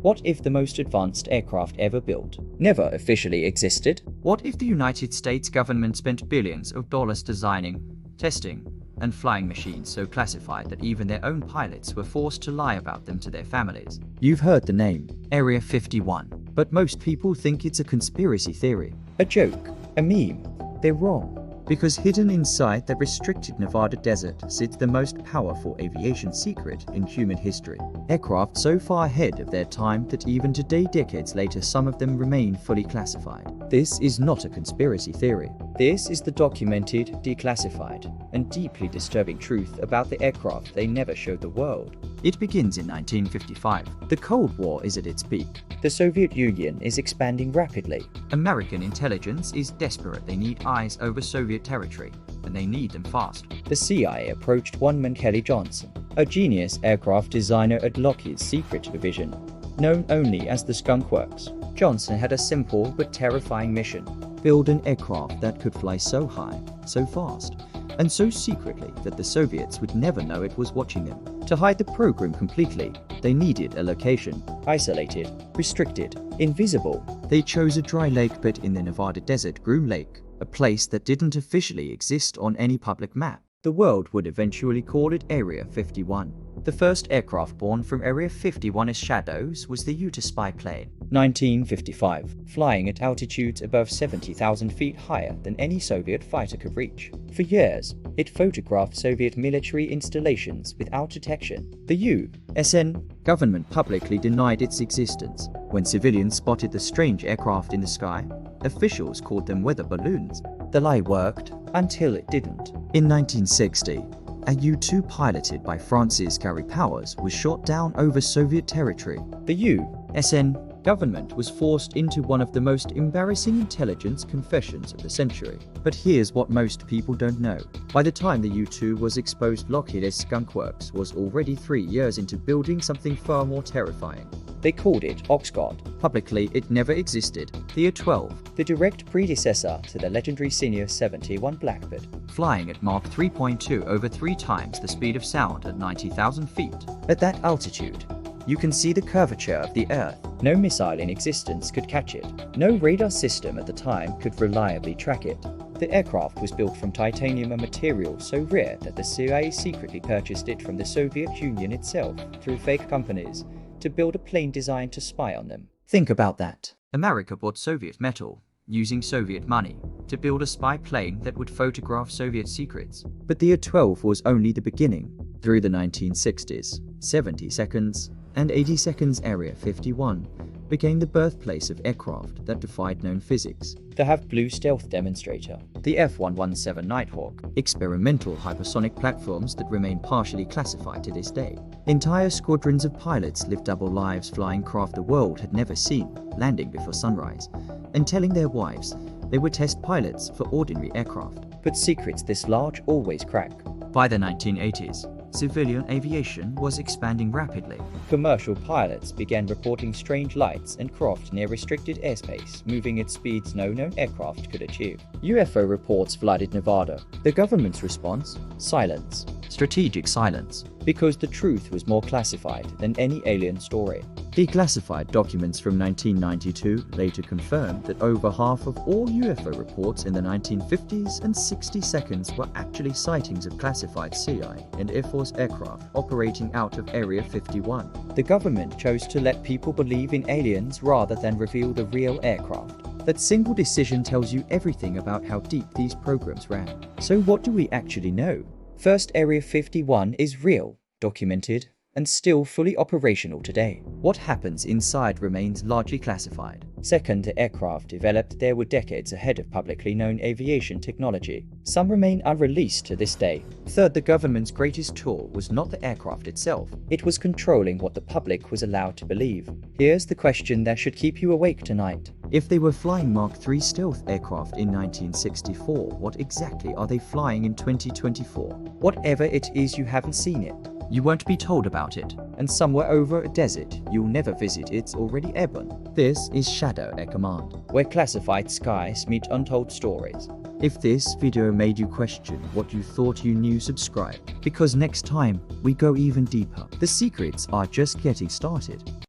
What if the most advanced aircraft ever built never officially existed? What if the United States government spent billions of dollars designing, testing, and flying machines so classified that even their own pilots were forced to lie about them to their families? You've heard the name, Area 51. but most people think it's a conspiracy theory, a joke, a meme. They're wrong. Because hidden inside the restricted Nevada desert sits the most powerful aviation secret in human history. Aircraft so far ahead of their time that even today, decades later, some of them remain fully classified. This is not a conspiracy theory. This is the documented, declassified, and deeply disturbing truth about the aircraft they never showed the world. It begins in 1955. The Cold War is at its peak. The Soviet Union is expanding rapidly. American intelligence is desperate. They need eyes over Soviet territory, and they need them fast. The CIA approached one man Kelly Johnson, a genius aircraft designer at Lockheed's secret division, known only as the Skunk Works. Johnson had a simple but terrifying mission: build an aircraft that could fly so high, so fast, and so secretly that the Soviets would never know it was watching them. To hide the program completely, they needed a location: isolated, restricted, invisible. They chose a dry lake bed in the Nevada desert, Groom Lake, a place that didn't officially exist on any public map. The world would eventually call it Area 51. The first aircraft born from Area 51's shadows was the U-2 spy plane. 1955, flying at altitudes above 70,000 feet higher than any Soviet fighter could reach. For years, it photographed Soviet military installations without detection. The U.S.N. government publicly denied its existence. When civilians spotted the strange aircraft in the sky, officials called them weather balloons. The lie worked until it didn't. In 1960, a U-2 piloted by Francis Gary Powers was shot down over Soviet territory. The U.S.N. government was forced into one of the most embarrassing intelligence confessions of the century. But here's what most people don't know. By the time the U-2 was exposed, Lockheed's Skunk Works was already 3 years into building something far more terrifying. They called it OXCART. Publicly, it never existed. The A-12, the direct predecessor to the legendary Senior 71 Blackbird. Flying at Mach 3.2 over 3 times the speed of sound at 90,000 feet. At that altitude, you can see the curvature of the Earth. No missile in existence could catch it. No radar system at the time could reliably track it. The aircraft was built from titanium, a material so rare that the CIA secretly purchased it from the Soviet Union itself through fake companies to build a plane designed to spy on them. Think about that. America bought Soviet metal, using Soviet money, to build a spy plane that would photograph Soviet secrets. But the A-12 was only the beginning. Through the 1960s, 70 seconds and 80 seconds, Area 51 became the birthplace of aircraft that defied known physics. The Have-Blue stealth demonstrator, the F-117 Nighthawk, experimental hypersonic platforms that remain partially classified to this day. Entire squadrons of pilots lived double lives flying craft the world had never seen, landing before sunrise, and telling their wives they were test pilots for ordinary aircraft. But secrets this large always crack. By the 1980s, civilian aviation was expanding rapidly. Commercial pilots began reporting strange lights and craft near restricted airspace, moving at speeds no known aircraft could achieve. UFO reports flooded Nevada. The government's response? Silence. Strategic silence. Because the truth was more classified than any alien story. Declassified documents from 1992 later confirmed that over half of all UFO reports in the 1950s and 60s were actually sightings of classified CIA and Air Force aircraft operating out of Area 51. The government chose to let people believe in aliens rather than reveal the real aircraft. That single decision tells you everything about how deep these programs ran. So what do we actually know? First, Area 51 is real, documented, and still fully operational today. What happens inside remains largely classified. Second, the aircraft developed there were decades ahead of publicly known aviation technology. Some remain unreleased to this day. Third, the government's greatest tool was not the aircraft itself. It was controlling what the public was allowed to believe. Here's the question that should keep you awake tonight. If they were flying Mach 3 stealth aircraft in 1964, what exactly are they flying in 2024? Whatever it is, you haven't seen it. You won't be told about it. And somewhere over a desert you'll never visit, it's already airborne. This is Shadow Air Command, where classified skies meet untold stories. If this video made you question what you thought you knew, subscribe, because next time we go even deeper. The secrets are just getting started.